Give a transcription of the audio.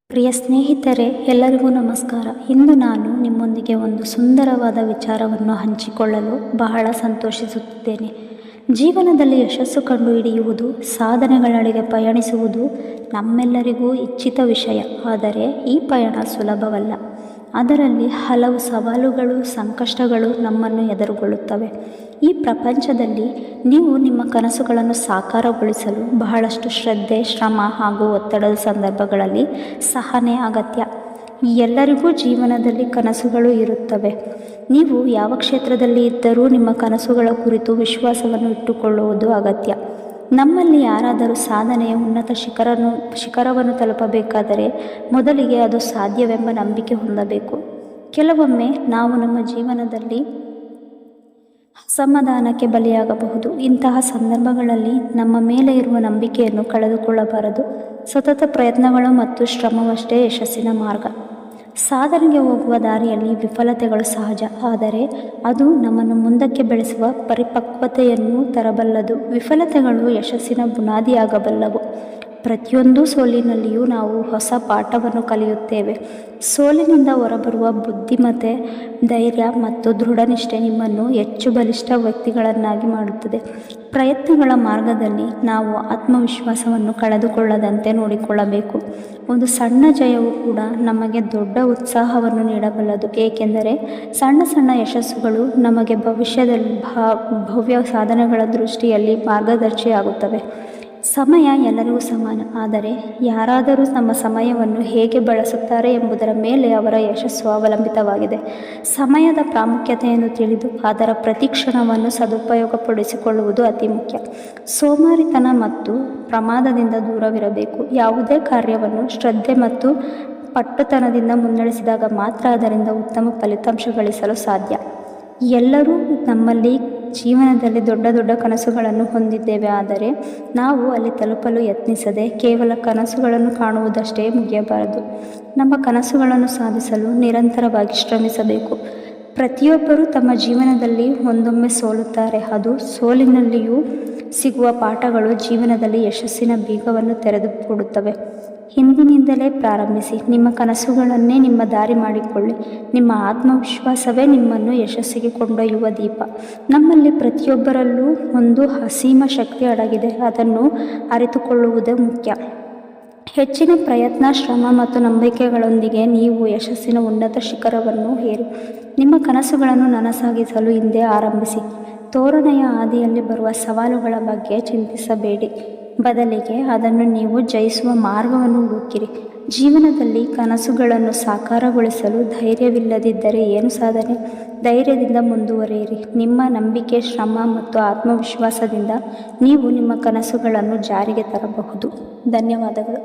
ಪ್ರಿಯ ಸ್ನೇಹಿತರೆ, ಎಲ್ಲರಿಗೂ ನಮಸ್ಕಾರ. ಇಂದು ನಾನು ನಿಮ್ಮೊಂದಿಗೆ ಒಂದು ಸುಂದರವಾದ ವಿಚಾರವನ್ನು ಹಂಚಿಕೊಳ್ಳಲು ಬಹಳ ಸಂತೋಷಿಸುತ್ತಿದ್ದೇನೆ. ಜೀವನದಲ್ಲಿ ಯಶಸ್ಸು ಕಂಡುಹಿಡಿಯುವುದು, ಸಾಧನೆಗಳಡೆಗೆ ಪಯಣಿಸುವುದು ನಮ್ಮೆಲ್ಲರಿಗೂ ಇಚ್ಛಿತ ವಿಷಯ. ಆದರೆ ಈ ಪಯಣ ಸುಲಭವಲ್ಲ. ಅದರಲ್ಲಿ ಹಲವು ಸವಾಲುಗಳು, ಸಂಕಷ್ಟಗಳು ನಮ್ಮನ್ನು ಎದುರುಗೊಳ್ಳುತ್ತವೆ. ಈ ಪ್ರಪಂಚದಲ್ಲಿ ನೀವು ನಿಮ್ಮ ಕನಸುಗಳನ್ನು ಸಾಕಾರಗೊಳಿಸಲು ಬಹಳಷ್ಟು ಶ್ರದ್ಧೆ, ಶ್ರಮ ಹಾಗೂ ಒತ್ತಡದ ಸಂದರ್ಭಗಳಲ್ಲಿ ಸಹನೆ ಅಗತ್ಯ. ಎಲ್ಲರಿಗೂ ಜೀವನದಲ್ಲಿ ಕನಸುಗಳು ಇರುತ್ತವೆ. ನೀವು ಯಾವ ಕ್ಷೇತ್ರದಲ್ಲಿ ಇದ್ದರೂ ನಿಮ್ಮ ಕನಸುಗಳ ಕುರಿತು ವಿಶ್ವಾಸವನ್ನು ಇಟ್ಟುಕೊಳ್ಳುವುದು ಅಗತ್ಯ. ನಮ್ಮಲ್ಲಿ ಯಾರಾದರೂ ಸಾಧನೆಯ ಉನ್ನತ ಶಿಖರವನ್ನು ತಲುಪಬೇಕಾದರೆ ಮೊದಲಿಗೆ ಅದು ಸಾಧ್ಯವೆಂಬ ನಂಬಿಕೆ ಹೊಂದಬೇಕು. ಕೆಲವೊಮ್ಮೆ ನಾವು ನಮ್ಮ ಜೀವನದಲ್ಲಿ ಅಸಮಾಧಾನಕ್ಕೆ ಬಲಿಯಾಗಬಹುದು. ಇಂತಹ ಸಂದರ್ಭಗಳಲ್ಲಿ ನಮ್ಮ ಮೇಲೆ ಇರುವ ನಂಬಿಕೆಯನ್ನು ಕಳೆದುಕೊಳ್ಳಬಾರದು. ಸತತ ಪ್ರಯತ್ನಗಳು ಮತ್ತು ಶ್ರಮವಷ್ಟೇ ಯಶಸ್ಸಿನ ಮಾರ್ಗ. ಸಾಧನೆಗೆ ಹೋಗುವ ದಾರಿಯಲ್ಲಿ ವಿಫಲತೆಗಳು ಸಹಜ, ಆದರೆ ಅದು ನಮ್ಮನ್ನು ಮುಂದಕ್ಕೆ ಬೆಳೆಸುವ ಪರಿಪಕ್ವತೆಯನ್ನು ತರಬಲ್ಲದು. ವಿಫಲತೆಗಳು ಯಶಸ್ಸಿನ ಬುನಾದಿಯಾಗಬಲ್ಲವು. ಪ್ರತಿಯೊಂದು ಸೋಲಿನಲ್ಲಿಯೂ ನಾವು ಹೊಸ ಪಾಠವನ್ನು ಕಲಿಯುತ್ತೇವೆ. ಸೋಲಿನಿಂದ ಹೊರಬರುವ ಬುದ್ಧಿಮತ್ತೆ, ಧೈರ್ಯ ಮತ್ತು ದೃಢನಿಷ್ಠೆ ನಿಮ್ಮನ್ನು ಹೆಚ್ಚು ಬಲಿಷ್ಠ ವ್ಯಕ್ತಿಗಳನ್ನಾಗಿ ಮಾಡುತ್ತದೆ. ಪ್ರಯತ್ನಗಳ ಮಾರ್ಗದಲ್ಲಿ ನಾವು ಆತ್ಮವಿಶ್ವಾಸವನ್ನು ಕಳೆದುಕೊಳ್ಳದಂತೆ ನೋಡಿಕೊಳ್ಳಬೇಕು. ಒಂದು ಸಣ್ಣ ಜಯವು ಕೂಡ ನಮಗೆ ದೊಡ್ಡ ಉತ್ಸಾಹವನ್ನು ನೀಡಬಲ್ಲದು, ಏಕೆಂದರೆ ಸಣ್ಣ ಸಣ್ಣ ಯಶಸ್ಸುಗಳು ನಮಗೆ ಭವಿಷ್ಯದಲ್ಲಿ ಭವ್ಯ ಸಾಧನೆಗಳ ದೃಷ್ಟಿಯಲ್ಲಿ ಮಾರ್ಗದರ್ಶಿಯಾಗುತ್ತವೆ. ಸಮಯ ಎಲ್ಲರಿಗೂ ಸಮಾನ, ಆದರೆ ಯಾರಾದರೂ ತಮ್ಮ ಸಮಯವನ್ನು ಹೇಗೆ ಬಳಸುತ್ತಾರೆ ಎಂಬುದರ ಮೇಲೆ ಅವರ ಯಶಸ್ಸು ಅವಲಂಬಿತವಾಗಿದೆ. ಸಮಯದ ಪ್ರಾಮುಖ್ಯತೆಯನ್ನು ತಿಳಿದು ಅದರ ಪ್ರತಿ ಕ್ಷಣವನ್ನು ಸದುಪಯೋಗಪಡಿಸಿಕೊಳ್ಳುವುದು ಅತಿ ಮುಖ್ಯ. ಸೋಮಾರಿತನ ಮತ್ತು ಪ್ರಮಾದದಿಂದ ದೂರವಿರಬೇಕು. ಯಾವುದೇ ಕಾರ್ಯವನ್ನು ಶ್ರದ್ಧೆ ಮತ್ತು ಪಟ್ಟುತನದಿಂದ ಮುನ್ನಡೆಸಿದಾಗ ಮಾತ್ರ ಅದರಿಂದ ಉತ್ತಮ ಫಲಿತಾಂಶ ಗಳಿಸಲು ಸಾಧ್ಯ. ಎಲ್ಲರೂ ನಮ್ಮಲ್ಲಿ ಜೀವನದಲ್ಲಿ ದೊಡ್ಡ ದೊಡ್ಡ ಕನಸುಗಳನ್ನು ಹೊಂದಿದ್ದೇವೆ, ಆದರೆ ನಾವು ಅಲ್ಲಿ ತಲುಪಲು ಯತ್ನಿಸದೆ ಕೇವಲ ಕನಸುಗಳನ್ನು ಕಾಣುವುದಷ್ಟೇ ಮುಗಿಯಬಾರದು. ನಮ್ಮ ಕನಸುಗಳನ್ನು ಸಾಧಿಸಲು ನಿರಂತರವಾಗಿ ಶ್ರಮಿಸಬೇಕು. ಪ್ರತಿಯೊಬ್ಬರೂ ತಮ್ಮ ಜೀವನದಲ್ಲಿ ಒಂದೊಮ್ಮೆ ಸೋಲುತ್ತಾರೆ. ಅದು ಸೋಲಿನಲ್ಲಿಯೂ ಸಿಗುವ ಪಾಠಗಳು ಜೀವನದಲ್ಲಿ ಯಶಸ್ಸಿನ ಬೀಗವನ್ನು ತೆರೆದುಕೊಡುತ್ತವೆ. ಹಿಂದಿನಿಂದಲೇ ಪ್ರಾರಂಭಿಸಿ. ನಿಮ್ಮ ಕನಸುಗಳನ್ನೇ ನಿಮ್ಮ ದಾರಿ ಮಾಡಿಕೊಳ್ಳಿ. ನಿಮ್ಮ ಆತ್ಮವಿಶ್ವಾಸವೇ ನಿಮ್ಮನ್ನು ಯಶಸ್ಸಿಗೆ ಕೊಂಡೊಯ್ಯುವ ದೀಪ. ನಮ್ಮಲ್ಲಿ ಪ್ರತಿಯೊಬ್ಬರಲ್ಲೂ ಒಂದು ಅಸೀಮ ಶಕ್ತಿ ಅಡಗಿದೆ. ಅದನ್ನು ಅರಿತುಕೊಳ್ಳುವುದೇ ಮುಖ್ಯ. ಹೆಚ್ಚಿನ ಪ್ರಯತ್ನ, ಶ್ರಮ ಮತ್ತು ನಂಬಿಕೆಗಳೊಂದಿಗೆ ನೀವು ಯಶಸ್ಸಿನ ಉನ್ನತ ಶಿಖರವನ್ನು ಏರಿ. ನಿಮ್ಮ ಕನಸುಗಳನ್ನು ನನಸಾಗಿಸಲು ಹಿಂದೆ ಆರಂಭಿಸಿ. ತೋರಣೆಯ ಹಾದಿಯಲ್ಲಿ ಬರುವ ಸವಾಲುಗಳ ಬಗ್ಗೆ ಚಿಂತಿಸಬೇಡಿ. ಬದಲಿಗೆ ಅದನ್ನು ನೀವು ಜಯಿಸುವ ಮಾರ್ಗವನ್ನು ಹುಡುಕಿರಿ. ಜೀವನದಲ್ಲಿ ಕನಸುಗಳನ್ನು ಸಾಕಾರಗೊಳಿಸಲು ಧೈರ್ಯವಿಲ್ಲದಿದ್ದರೆ ಏನು ಸಾಧನೆ? ಧೈರ್ಯದಿಂದ ಮುಂದುವರಿಯಿರಿ. ನಿಮ್ಮ ನಂಬಿಕೆ, ಶ್ರಮ ಮತ್ತು ಆತ್ಮವಿಶ್ವಾಸದಿಂದ ನೀವು ನಿಮ್ಮ ಕನಸುಗಳನ್ನು ಜಾರಿಗೆ ತರಬಹುದು. ಧನ್ಯವಾದಗಳು.